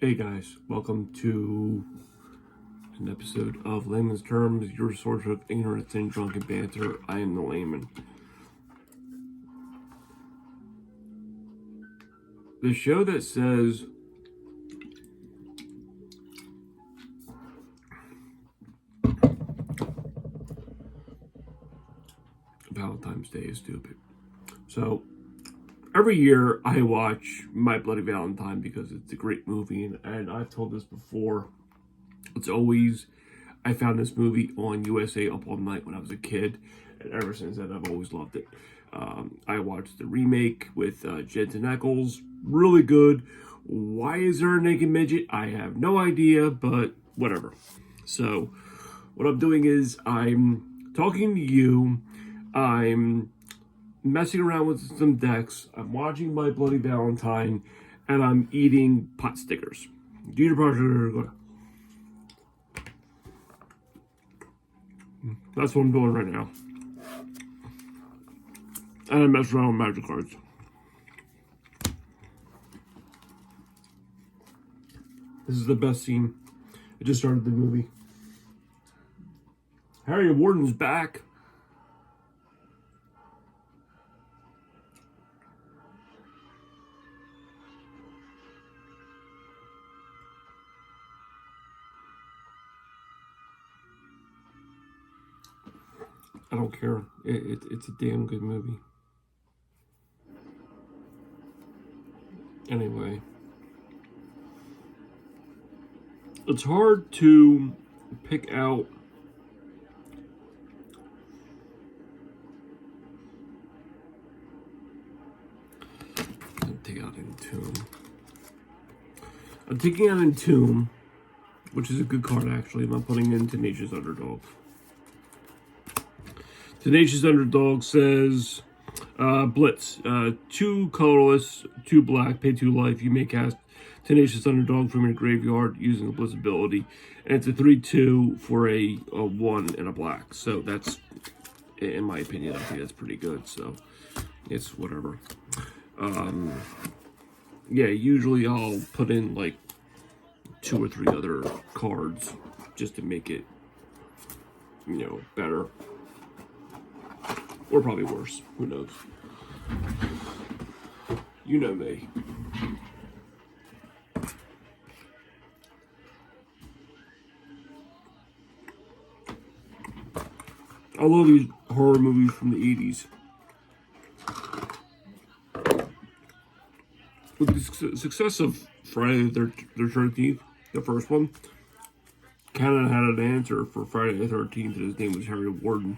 Hey guys, welcome to an episode of Layman's Terms, your source of ignorance and drunken banter. I am the layman. The show that says Valentine's Day is stupid. So, every year I watch My Bloody Valentine because it's a great movie, and I've told this before. I found this movie on USA Up All Night when I was a kid, and ever since then I've always loved it. I watched the remake with Jensen Ackles, really good. Why is there a naked midget? I have no idea, but whatever. So, what I'm doing is I'm talking to you, I'm messing around with some decks, I'm watching My Bloody Valentine, and I'm eating pot stickers. Do your project. That's what I'm doing right now. And I mess around with magic cards. This is the best scene. I just started the movie. Harry Warden's back. I don't care. It's a damn good movie. Anyway. It's hard to pick out I'm taking out Entomb, which is a good card actually. I'm putting in Tenacious Underdog. Tenacious Underdog says, Blitz, 2 colorless, 2 black, pay 2 life. You may cast Tenacious Underdog from your graveyard using the Blitz ability. And it's a 3/2 for a 1 and a black. So that's, in my opinion, I think that's pretty good. So it's whatever. Yeah, usually I'll put in like 2 or 3 other cards just to make it, better. Or probably worse. Who knows? You know me. I love these horror movies from the 80s. With the success of Friday the 13th, the first one, Canada had an answer for Friday the 13th, and his name was Harry Warden.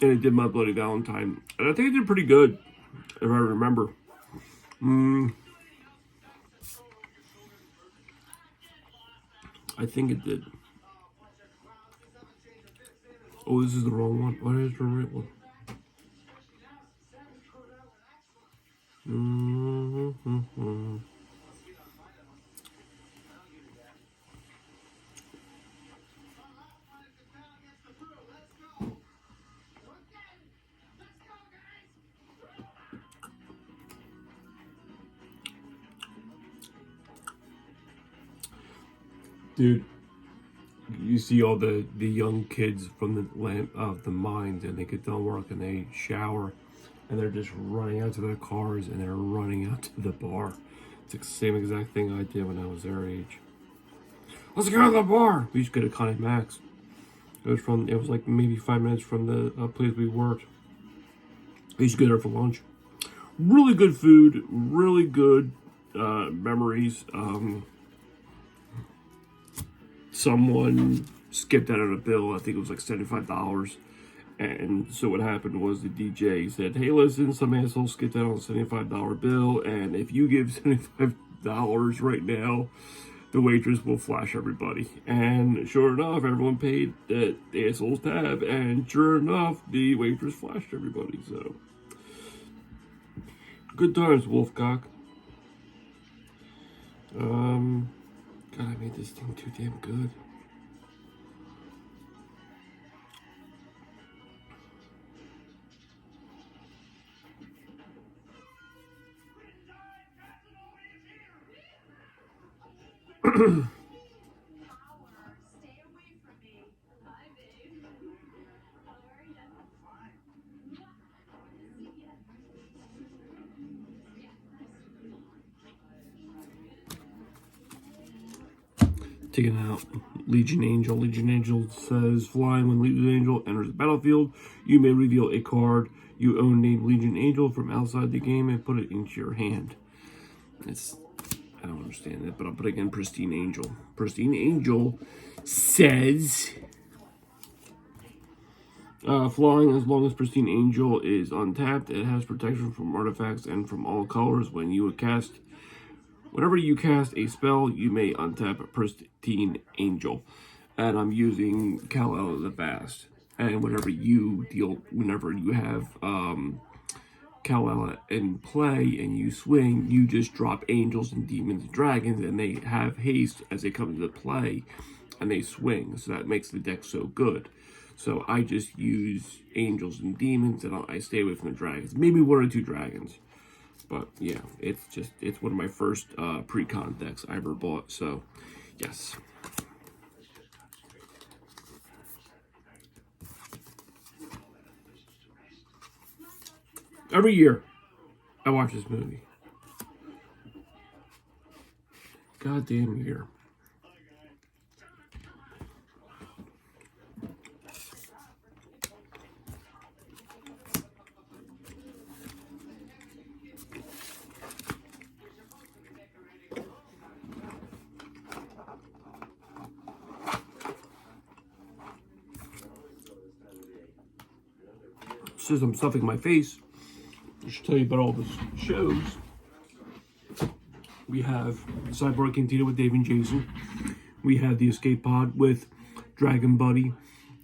And it did My Bloody Valentine. And I think it did pretty good, if I remember. I think it did. Oh, this is the wrong one. What is the right one? Dude, you see all the young kids from the land of the mines, and they get done work and they shower, and they're just running out to their cars and they're running out to the bar. It's the same exact thing I did when I was their age. Let's go to the bar. We used to go to Connie Max. It was like maybe 5 minutes from the place we worked. I used to go there for lunch. Really good food, really good memories. Someone skipped out on a bill. I think it was like $75. And so what happened was the DJ said, hey, listen, some asshole skipped out on a $75 bill. And if you give $75 right now, the waitress will flash everybody. And sure enough, everyone paid the asshole's tab. And sure enough, the waitress flashed everybody. So, good times, Wolfcock. God, I made this thing too damn good. Taking out Legion Angel. Legion Angel says, flying when Legion Angel enters the battlefield, you may reveal a card you own named Legion Angel from outside the game and put it into your hand. I don't understand it, but I'm putting in Pristine Angel. Pristine Angel says, flying as long as Pristine Angel is untapped, it has protection from artifacts and from all colors. Whenever you cast a spell, you may untap a Pristine Angel. And I'm using Kal-El the Vast. And whenever you have Kal-El in play and you swing, you just drop angels and demons and dragons, and they have haste as they come into play, and they swing. So that makes the deck so good. So I just use angels and demons, and I stay away from the dragons. Maybe 1 or 2 dragons. But yeah, it's one of my first pre-con decks I ever bought. So yes. Every year I watch this movie. Goddamn year. Since I'm stuffing my face, I should tell you about all the shows. We have Cyborg Cantina with Dave and Jason. We have the Escape Pod with Dragon Buddy,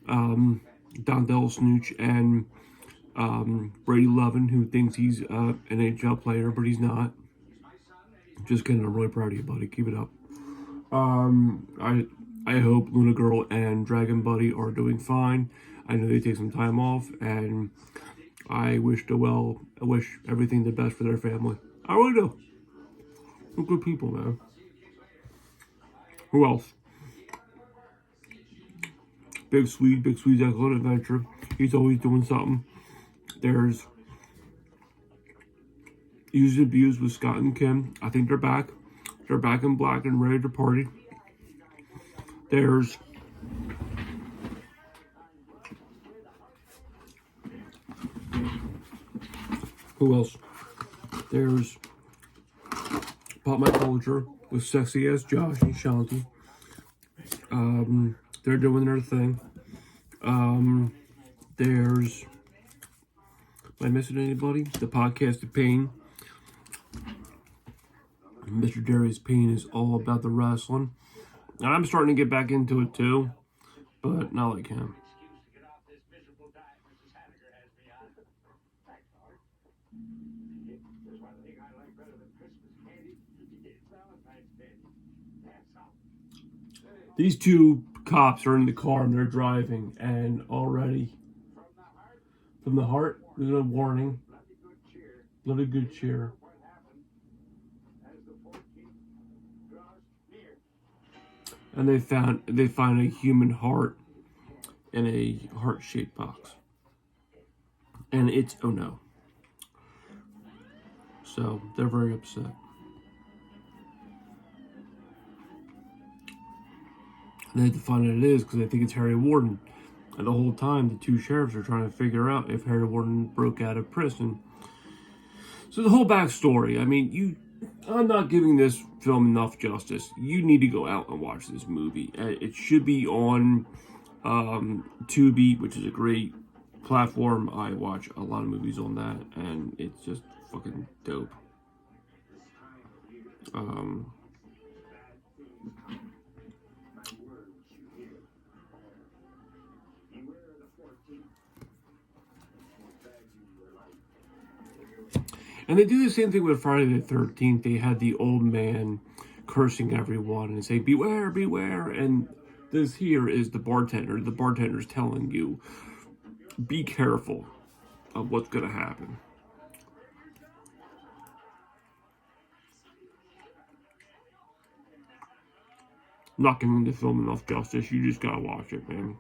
Don Del Snooch, and Brady Lovin, who thinks he's an NHL player, but he's not. Just kidding, I'm really proud of you, buddy. Keep it up. I hope Luna Girl and Dragon Buddy are doing fine. I know they take some time off, and I wish everything the best for their family. I really do. They're good people, man. Who else? Big Swede's Excellent Adventure. He's always doing something. There's Used and Abused with Scott and Kim. I think they're back. They're back in black and ready to party. There's who else? There's Pop My Culture with Sexy Ass Josh and Shanti. They're doing their thing. There's, am I missing anybody? The Podcast of Pain. Mr. Darius Payne is all about the wrestling. And I'm starting to get back into it too, but not like him. These 2 cops are in the car and they're driving, and already from the heart, there's a warning. Bloody good cheer. And they find a human heart in a heart-shaped box. And it's oh no. So they're very upset. And they have to find out it is because they think it's Harry Warden. And the whole time, the 2 sheriffs are trying to figure out if Harry Warden broke out of prison. So the whole backstory, I mean, I'm not giving this film enough justice. You need to go out and watch this movie. It should be on Tubi, which is a great platform. I watch a lot of movies on that, and it's just fucking dope. And they do the same thing with Friday the 13th. They had the old man cursing everyone and say, beware, beware. And this here is the bartender. The bartender's telling you, be careful of what's going to happen. not giving the film enough justice. You just gotta watch it, man.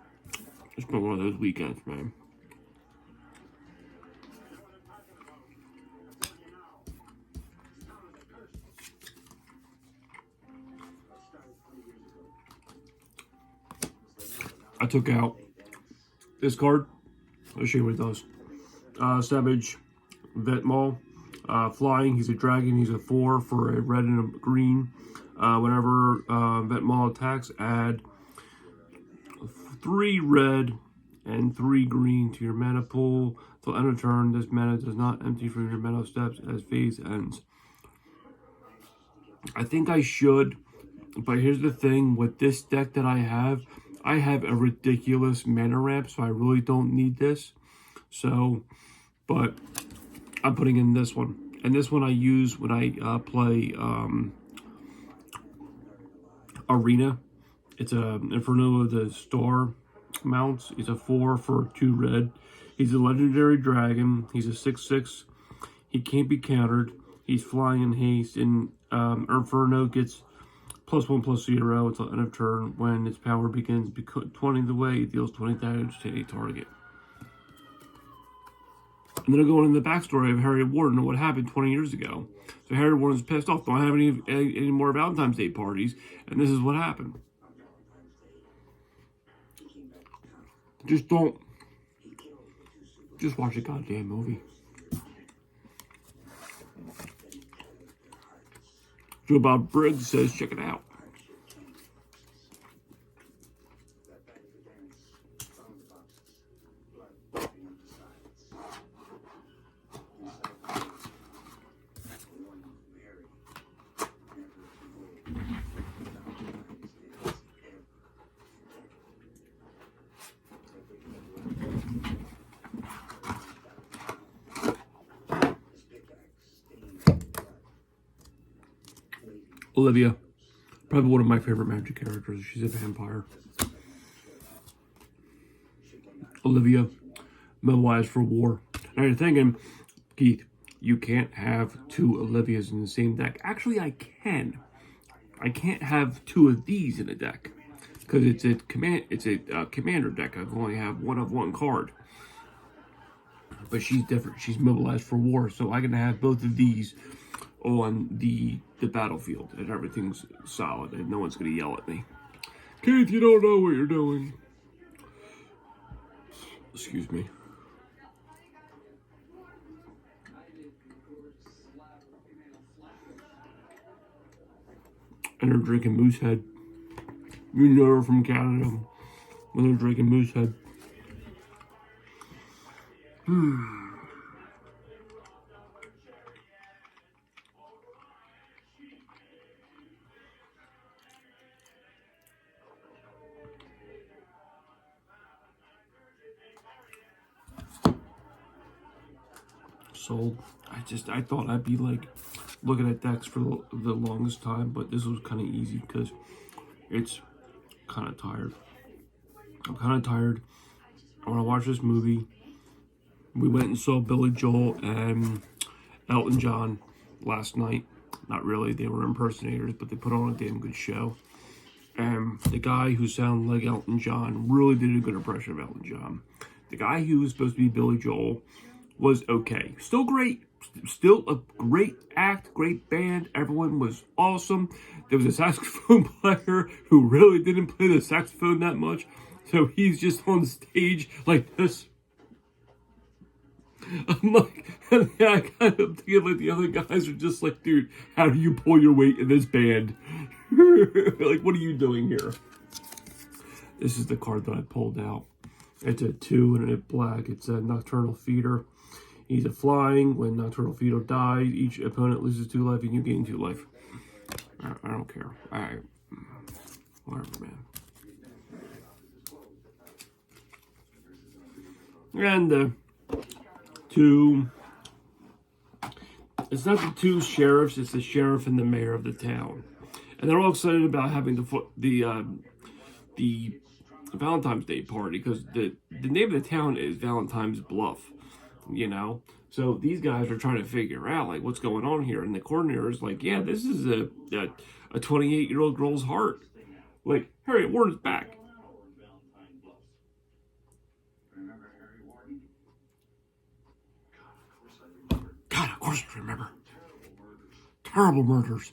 It's been one of those weekends, man. I took out this card. I'll show you what it does. Savage, Vet Maul, flying. He's a dragon. He's a 4 for a red and a green. Whenever Vet Maul attacks, add 3 red and 3 green to your mana pool. Till end of turn, this mana does not empty from your mana steps as phase ends. I think I should, but here's the thing. With this deck that I have a ridiculous mana ramp, so I really don't need this. So, but I'm putting in this one. And this one I use when I play Arena. It's a Inferno of the Star mounts. It's a 4 for 2 red. He's a legendary dragon. He's a 6/6. He can't be countered. He's flying in haste. And Inferno gets +1/+0 until end of turn. When its power begins 20 the way, it deals 20 damage to a target. And then I go into the backstory of Harry Warden and what happened 20 years ago. So Harry Warden's pissed off. Don't have any more Valentine's Day parties. And this is what happened. Just don't. Just watch a goddamn movie. Joe Bob Briggs says, check it out. Olivia, probably one of my favorite Magic characters. She's a vampire. Olivia, mobilized for war. Now you're thinking, Keith, you can't have 2 Olivias in the same deck. Actually, I can. I can't have 2 of these in a deck because it's a commander deck. I can only have 1 of 1 card. But she's different. She's mobilized for war, so I can have both of these on the battlefield, and everything's solid, and no one's gonna yell at me. Keith, you don't know what you're doing. Excuse me. And they're drinking Moosehead. You know her from Canada when they're drinking Moosehead. Sold. I thought I'd be like looking at decks for the longest time, but this was kind of easy because it's kind of tired. I'm kind of tired. I want to watch this movie. We went and saw Billy Joel and Elton John last night. Not really, they were impersonators, but they put on a damn good show. And the guy who sounded like Elton John really did a good impression of Elton John. The guy who was supposed to be Billy Joel was okay. Still great. Still a great act, great band. Everyone was awesome. There was a saxophone player who really didn't play the saxophone that much. So he's just on stage like this. I'm like, yeah, I kind of feel like the other guys are just like, dude, how do you pull your weight in this band? Like, what are you doing here? This is the card that I pulled out. It's a 2 and a black. It's a Nocturnal Feeder. He's a flying. When Nocturnal Feeder dies, each opponent loses 2 life and you gain 2 life. I don't care. Alright. Whatever, man. And it's not the 2 sheriffs, it's the sheriff and the mayor of the town. And they're all excited about having the Valentine's Day party because the name of the town is Valentine's Bluff, you know? So these guys are trying to figure out, like, what's going on here. And the coordinator is like, yeah, this is a 28-year-old girl's heart. Like, Harriet Warden's back. God, of course I remember. Terrible murders.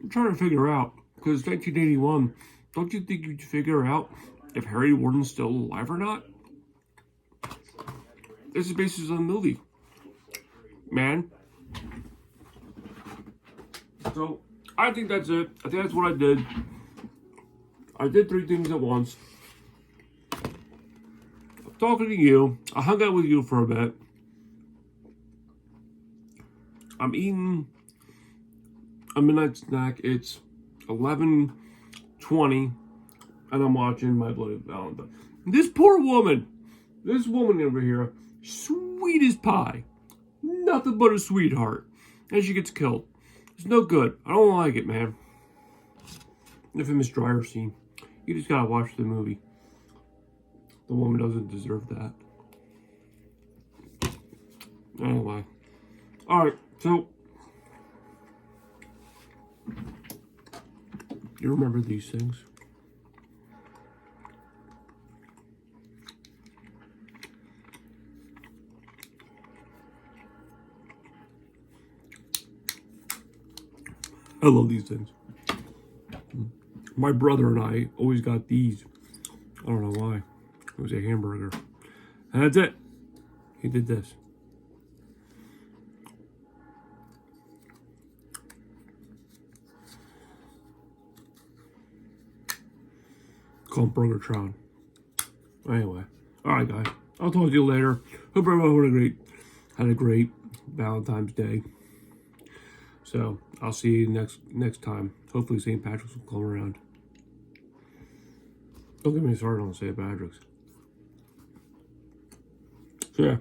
I'm trying to figure out, because 1981, don't you think you'd figure out if Harry Warden's still alive or not? This is based on a movie, man. So, I think that's it. I think that's what I did. I did 3 things at once. I'm talking to you. I hung out with you for a bit. I'm eating a midnight snack. It's 11:20, and I'm watching My Bloody Valentine. This poor woman, this woman over here, sweet as pie, nothing but a sweetheart, and she gets killed. It's no good. I don't like it, man. Infamous dryer scene. You just gotta watch the movie. The woman doesn't deserve that. Anyway. Alright, so you remember these things? I love these things. My brother and I always got these. I don't know why. It was a hamburger. And that's it. He did this. Call him Burgertron. Anyway. Alright, guys. I'll talk to you later. Hope everyone had a great Valentine's Day. So, I'll see you next time. Hopefully St. Patrick's will come around. Don't get me started on St. Patrick's. So, yeah.